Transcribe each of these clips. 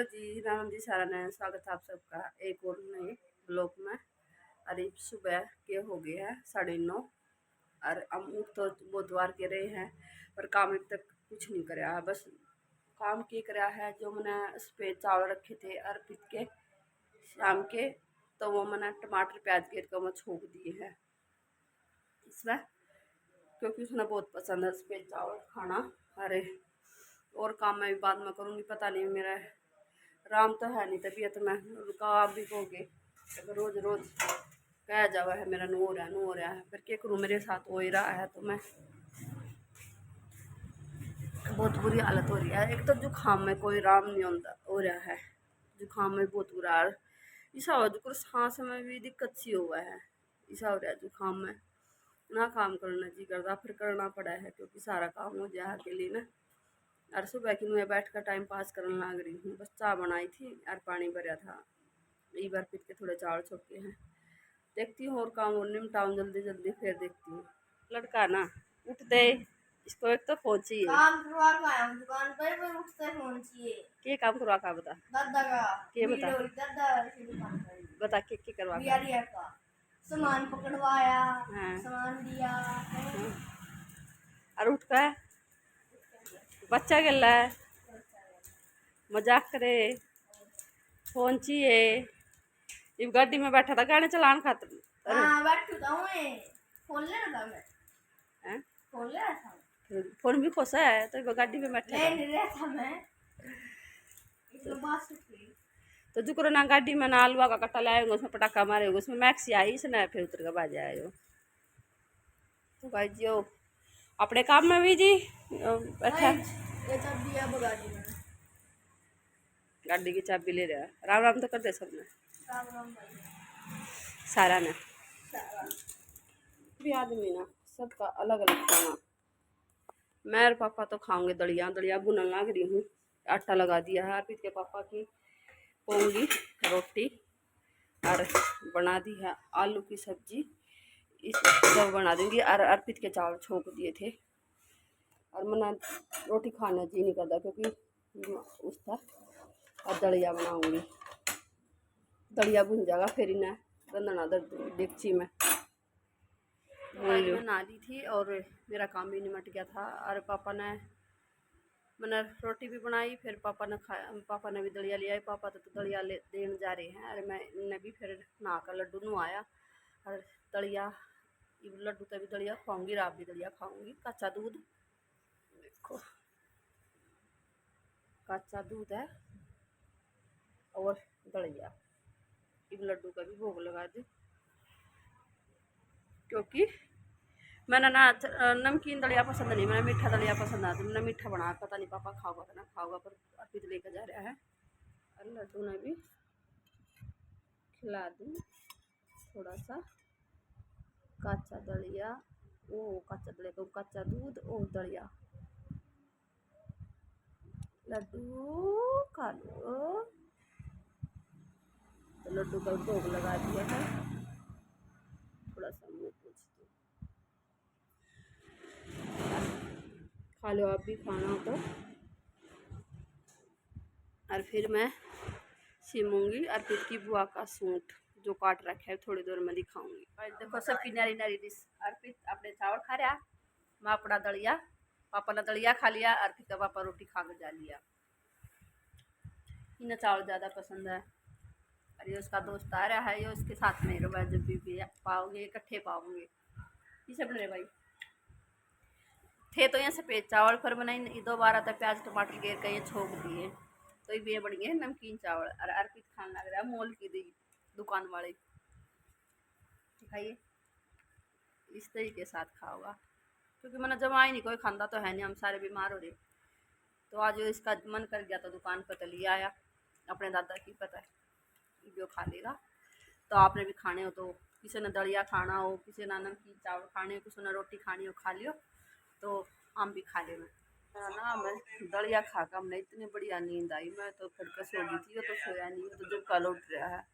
Hello जी, राम जी सारा नया स्वागत है आप सबका एक और नए ब्लॉग में। अरे सुबह के हो गए हैं 9:30 और हम उठ तो बुधवार के रहे हैं पर काम अभी तक कुछ नहीं कराया है। बस काम के कराया है जो मैंने सफ़ेद चावल रखे थे अर्पित के शाम के, तो वो मैंने टमाटर प्याज गिर कर मैं छोक दिए हैं इसमें, क्योंकि उसने बहुत पसंद है सफ़ेद चावल खाना। अरे और काम मैं भी बाद में करूँगी, पता नहीं मेरा राम तो है नहीं तबीयत में उनका आप भी कहोगे रोज़ रोज़ कहा जावा है मेरा नो हो रहा है, फिर क्या करूँ, मेरे साथ हो ही रहा है तो मैं बहुत बुरी हालत हो रही है। एक तो जुकाम में कोई राम नहीं होता हो रहा है, जुकाम में बहुत बुरा हाल ऐसा हो जो सांस में भी दिक्कत सी हुआ है, ऐसा हो रहा है जुकाम में ना काम करना जी करता, फिर करना पड़ा है क्योंकि सारा काम हो जाए अकेले ना। और सुबह की मैं बैठ कर टाइम पास करने लग रही हूँ, बस चाय बनाई थी और पानी भरा था, एक बार पीट के थोड़े चावल छोके हैं, देखती हूँ और काम और निपटाऊँ जल्दी जल्दी, फिर देखती हूँ। लड़का ना उठ दे, इसको एक तो फोन चाहिए, काम करवा के आया हूँ दुकान पर, मैं उठते फोन चाहिए। के काम करवा का बता, दादा का के बता दादा की दुकान पर बता के करवा का बिहारिया का सामान पकड़वाया, हाँ सामान दिया। हाँ। और उठ का बच्चा गला है मजाक करे, फोन चाहिए, इस गाड़ी में बैठा था गाने चलान खातर। हाँ बैठू था मैं, फोन ले रहा था मैं, हैं फोन ले रहा था, फोन भी खोसा है तो गाड़ी में बैठा ले था नहीं रहा था मैं, इसमें बात सुनी। तो जो करो ना गाड़ी में ना आलूआ का कट्टा लाएंगे, उसमें पटाखा मारेंगे, उसमें मैक्सी आई इसने फिर उतर के बाज आए हो। तो भाई जी अपने काम में भी जी बैठा, ये सब दिया बगाड़ी में, गाड़ी की चाबी ले रहा है। राम राम तो कर दे सबने, राम राम भाई सारा ने सारा। भी आदमी ना सबका अलग अलग खाना। मैं और पापा तो खाऊंगे दलिया, दलिया भुनन लग रही हूँ, आटा लगा दिया है। अर्पित के पापा की पोंगी रोटी और बना दी है आलू की सब्जी, इस सब बना दूंगी। और अर्पित के चावल छोक दिए थे और मैंने रोटी खाने जी नहीं करता क्योंकि उसका और दलिया बनाऊंगी, दलिया भुन जाएगा फिर इन्हें रंधना डेगची में बना ली थी और मेरा काम भी निमट गया था। और पापा ने मैंने रोटी भी बनाई, फिर पापा ने खाया, पापा ने भी दलिया लिया, पापा तो दलिया ले देने जा रहे हैं। और मैं भी फिर नहा कर लड्डू नवाया और दलिया लड्डू तभी दलिया खाऊंगी, रात भी दलिया खाऊंगी। कच्चा दूध देखो, कच्चा दूध है और दलिया, इन लड्डू का भी भोग लगा दी क्योंकि मैंने ना नमकीन दलिया पसंद नहीं, मैंने मीठा दलिया पसंद आता, मैंने मीठा बना, पता नहीं पापा खाओगा कि ना खाओगा, पर अर्पित लेकर जा रहा है। और लड्डू ने भी खिला दूँ थोड़ा सा कच्चा दलिया, वो कच्चा दलिया तो कच्चा दूध और दलिया, लड्डू खा लो। तो लड्डू का भोग लगा दिया है, थोड़ा सा मुँह पूछ दो, खा लो आप भी खाना हो तो। और फिर मैं सीमूंगी अर्पित की बुआ का सूट जो काट रखा है, थोड़ी देर में दिखाऊंगी। और देखो सबकी नारी नारी डिश, अर्पित अपने चावल खा रहा, मैं अपना दलिया, पापा ने दलिया खा लिया, अर्पित का पापा रोटी खा कर जा लिया। इन्हें चावल ज़्यादा पसंद है और ये उसका दोस्त आ रहा है, ये उसके साथ में रहो, जब भी पाओगे इकट्ठे पाओगे। किसे बन रहे भाई थे तो यहाँ सफ़ेद चावल पर बनाई दोबारा तो प्याज टमाटर गेर कर ये छोक दिए, तो ये बन गए नमकीन चावल। और अर्पित खाने लग रहा है मोल की दी दुकान वाले, खाइए इस तरीके के साथ खाओगा क्योंकि मैंने जमा ही नहीं, कोई खांदा तो है नहीं, हम सारे बीमार हो रहे। तो आज इसका मन कर गया तो दुकान पर तो लिया आया, अपने दादा की पता है जो खा लेगा। तो आपने भी खाने हो तो किसी ने दलिया खाना हो, किसी ने नमकीन चावल खाने हो, किसी ने रोटी खानी हो खा लियो, तो हम भी खा लेना ना। मैं दलिया खा कर हमने इतनी बढ़िया नींद आई, मैं तो फिर कर सो गई थी, वो तो सोया नहीं, तो जब कल उठ रहा है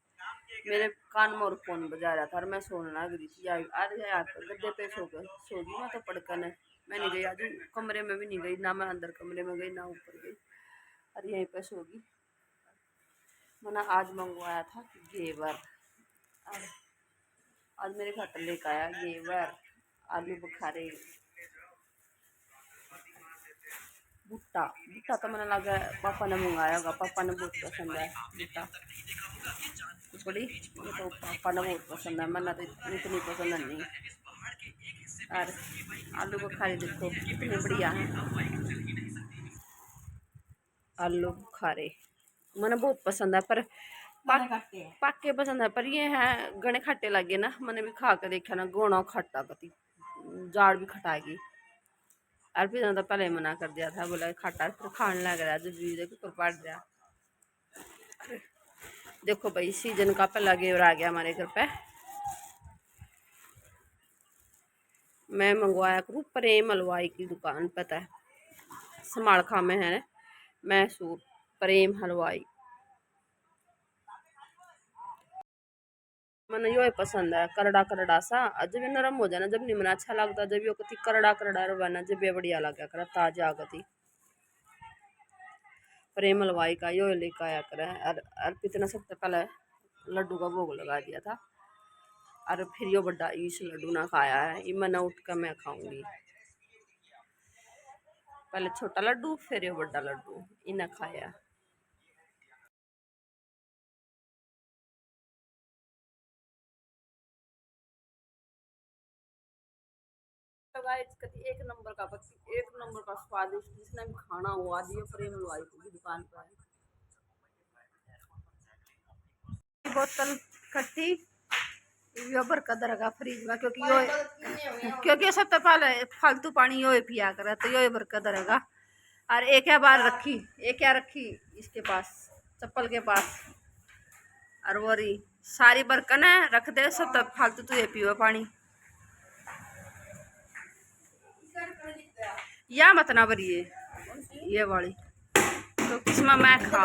मेरे कान में और फोन बजा रहा था और मैं सोने लग रही थी। अरे यार गद्दे पे सो गई मैं तो पड़कर है, मैं नहीं गई आज कमरे में भी नहीं गई, ना मैं अंदर कमरे में गई ना ऊपर गई, और यहीं पे सो गई। मैंने आज मंगवाया था घेवर। और आज मेरे घर पर लेकर आया घेवर, आलू बुखारे, भुट्टा। भुट्टा तो मैंने लगा पापा ने मंगाया होगा, पापा ने बहुत पसंद है भुट्टा। बड़ी ये तो पापा ने बहुत पसंद है, मैंने तो इतनी पसंद नहीं। और आलू बुखारे देखो कितने बढ़िया हैं, आलू बुखारे मैंने बहुत पसंद है। पर पाके पसंद है, पर ये है गणे खट्टे लगे ना। मैंने भी खा के देखा ना, गोना खट्टा कति जाड़ भी खटाएगी। और फिर तो पहले मना कर दिया था, बोला खट्टा, फिर खाने लग रहा है जब भी देखो पड़ रहा। देखो भाई सीजन का पहला घेवर आ गया हमारे घर पे। मैं मंगवाया करूँ प्रेम हलवाई की दुकान, पता है समालखा में है मैसूर प्रेम हलवाई। मैंने यो पसंद है करड़ा करड़ा सा, जब ये नरम हो जाए ना, जब नहीं मना अच्छा लगता, जब यो कति करड़ा करड़ा रवाना जब ये बढ़िया लगा कर ताजा गति। प्रेम हलवाई का यो लेकर आया करे। और अर्पित ने सबसे पहले लड्डू का भोग लगा दिया था, और फिर यो बड़ा इस लड्डू ना खाया है, ये मैंने उठ कर मैं खाऊंगी। पहले छोटा लड्डू फिर यो बड़ा लड्डू इन्हें खाया। तो गाइस एक नंबर का एक नंबर का स्वादिष्ट, जिसने भी खाना हुआ दिए प्रेम हलवाई की दुकान पर है। बोतल खट्टी यो बरकत रहेगा फ्रिज में, क्योंकि ये सब तो पहले फालतू पानी यो पिया करे, तो यो बरकत रहेगा। और एक है बार रखी, एक क्या रखी इसके पास चप्पल के पास, और वो रही सारी बर्तन है रख दे सब, तब फालतू तू ये पियो पानी या मत ना भरिए ये वाली। तो किसमें मैं खा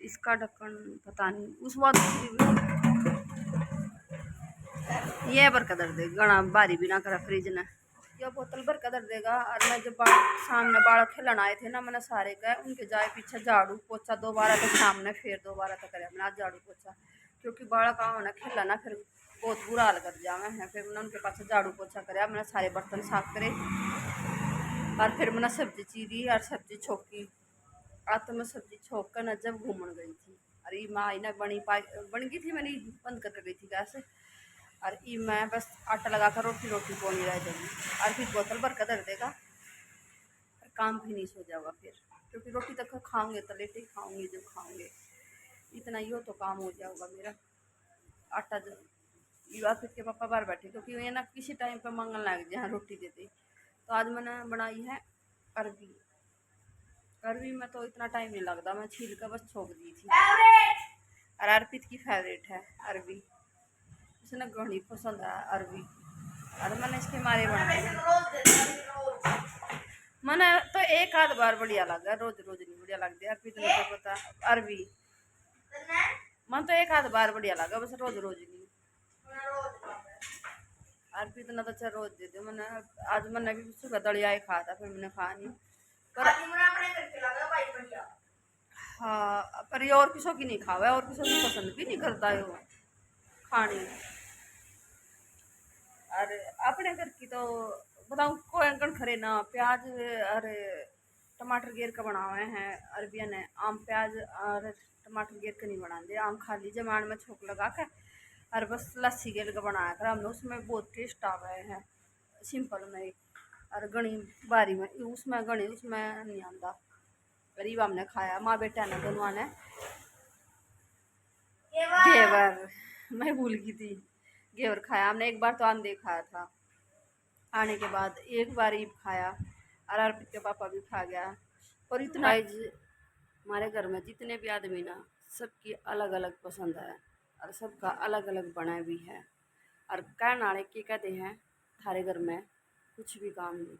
इसका ढक्कन पता नहीं उस बात ये भर कर दे गणा भारी भी ना करा फ्रिज ने। ये बोतल भर कर देगा। और मैं जब सामने बालक खेलन आए थे ना, मैंने सारे कहे उनके जाए पीछे झाड़ू पोछा दोबारा, तो सामने फिर दोबारा तो करे मैंने आज झाड़ू पोछा, क्योंकि बालक आओ ना खेला ना फिर बहुत बुरा हाल कर जावे हैं। फिर मैंने उनके पास झाड़ू पोछा करे, मैंने सारे बर्तन साफ करे, और फिर मैंने सब्जी चीरी और सब्जी छोकी। आज तो मैं सब्जी छोक कर न जब घूमन गई थी, अरे माँ आई ना बन गई थी, मैंने बंद करके गई थी गैस। और ई मैं बस आटा लगा कर रोटी पोनी रह जाऊँगी, और फिर बोतल भर कर धर देगा, और काम फिनिश हो जाएगा फिर, क्योंकि रोटी तक खाऊंगे तो लेटे ही खाऊंगी जब खाऊंगे, इतना ही हो तो काम हो जाएगा मेरा। आटा युवा फिर के पापा बाहर बैठे, क्योंकि ये ना किसी टाइम पे मंगन लग जाए रोटी देते। तो आज मैंने बनाई है अरबी। अरबी में तो इतना टाइम नहीं लगता, मैं छील कर बस छोक दी थी। और अर्पित की फेवरेट है अरबी, उसने घनी पसंद है अरबी, और मैंने इसके मारे बनाई। मैंने तो एक आध बार बढ़िया लगा, रोज रोज नहीं बढ़िया लगती अर्पित ने तो पता अरबी। मन तो एक आध बार बढ़िया लगा, बस रोज रोज नहीं। अर्पित ने तो अच्छा रोज दे दे। मैंने आज मैंने भी सुबह दलिया ही खाया था, फिर मैंने खा नहीं। पर हाँ, पर ये और किसी की नहीं खावा है, और किसी की पसंद भी नहीं करता है वो खाने। और अपने घर की तो बताऊँ कोई अंकन खरे ना प्याज और टमाटर गेर का बना हुए हैं अरबिया ने। आम प्याज और टमाटर गेर के नहीं बना दे, आम खाली जमान में छोक लगा के और बस लस्सी गेर का बनाया कर हमने, उसमें बहुत टेस्ट आ गए हैं सिंपल में। और गणी बारी में उसमें गणी उसमें नहीं आता। गरीब हमने खाया माँ बेटा ने दोनों ने घेवर, मैं भूल गई थी घेवर खाया हमने। एक बार तो आंधे खाया था, आने के बाद एक बार ईब खाया, और अर्पित के पापा भी खा गया। और इतना हमारे घर में जितने भी आदमी ना, सबकी अलग अलग पसंद है, और सबका अलग अलग बना भी है। और कहने वाले के कहते हैं थारे घर में कुछ भी काम नहीं,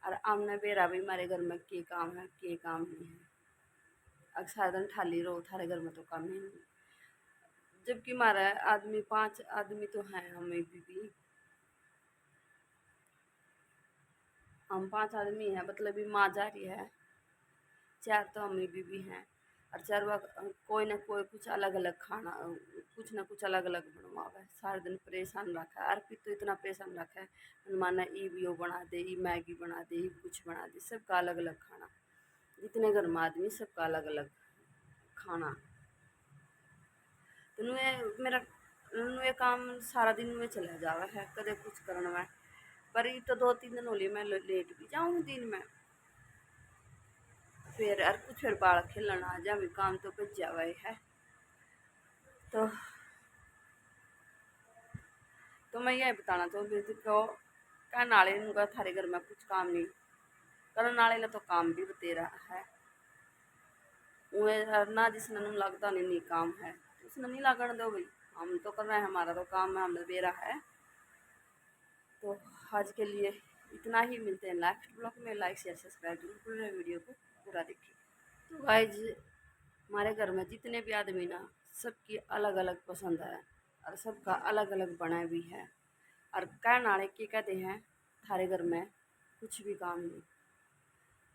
और आमने बेरा भी हमारे घर में के काम है के काम नहीं है। अगर सारा दिन ठाली रहो थारे घर में तो काम ही नहीं, जबकि हमारा आदमी 5 आदमी तो हैं, हमें भी हम 5 आदमी हैं, मतलब भी माँ जा रही है, 4 तो हमें भी हैं। और चार कोई ना कोई कुछ अलग अलग खाना कुछ ना कुछ अलग अलग बनवावे। सारे दिन परेशान रखा है। अर्पित तो इतना परेशान रखा है, माना ई भी वो बना दे, ई मैगी बना दे, ई कुछ बना दे, सबका अलग अलग खाना। जितने घर में आदमी सबका अलग अलग खाना। तो मेरा काम सारा दिन में चला जावा है, कदे कुछ करना है। पर ये तो 2-3 दिन होली मैं लेट भी जाऊँ दिन में, फिर और कुछ फिर बाल खेलना आ जा, काम तो बच जावा है। तो मैं यही बताना चाहूँगी थी कि क्या नाले का थारे घर में कुछ काम नहीं करो, नाले तो काम भी बतेरा है। ना जिसने लगता नहीं काम है उसने नहीं लगन दो भाई, हम तो कर रहे हैं, हमारा तो काम है, हमें बेरा है। तो आज के लिए इतना ही, मिलते हैं नेक्स्ट ब्लॉग में। लाइक शेयर सब्सक्राइब जरूर करें, वीडियो को पूरा देखिए। तो गाइज हमारे घर में जितने भी आदमी ना, सबकी अलग अलग पसंद है और सबका अलग अलग बना भी है। और क्या नाले के कहते हैं थारे घर में कुछ भी काम नहीं,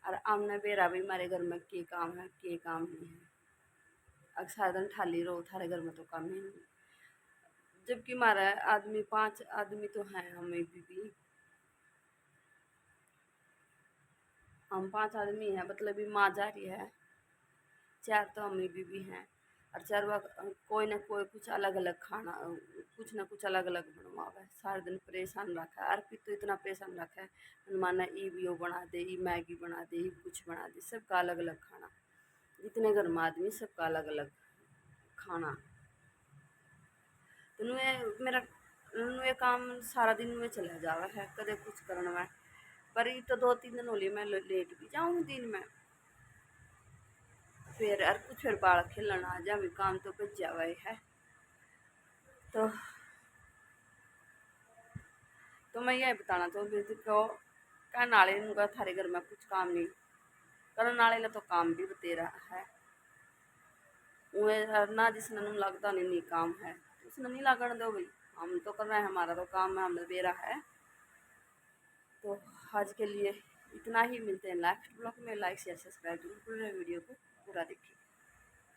और आमने बेरा भी हमारे घर में के काम है के काम नहीं है। अगर सारा दिन ठाली रहो थारे घर में तो काम ही नहीं। जबकि हमारा आदमी 5 आदमी तो हैं, हमें भी हम 5 आदमी हैं, मतलब भी माँ जा रही है, 4 तो हमें भी हैं। और 4 कोई ना कोई कुछ अलग अलग खाना कुछ ना कुछ अलग अलग बनवावे। सारे दिन परेशान रखा है। अर्पित तो इतना परेशान रखा है, माना ई भी वो बना दे, ई मैगी बना दे, ई कुछ बना दे, सबका अलग अलग खाना। जितने घर में आदमी सबका अलग अलग खाना। तो मेरा काम सारा दिन में चला जावा है, कदे कुछ करना है। पर ये तो 2-3 दिन होली मैं लेट भी जाऊँ दिन में, फिर और कुछ फिर बाल खेलना आ जा, काम तो बच जावा है। तो मैं यही बताना चाहूँगी थी कि क्या नाले का थारे घर में कुछ काम नहीं करो, नाले तो काम भी बतेरा है। ना जिसने लगता नहीं काम है उसने नहीं लगन दो भाई, हम तो कर रहे हैं, हमारा तो काम है, हमें बेरा है। तो आज के लिए इतना ही, मिलते हैं नेक्स्ट ब्लॉग में। लाइक शेयर सब्सक्राइब जरूर करें, वीडियो को पूरा देखिए।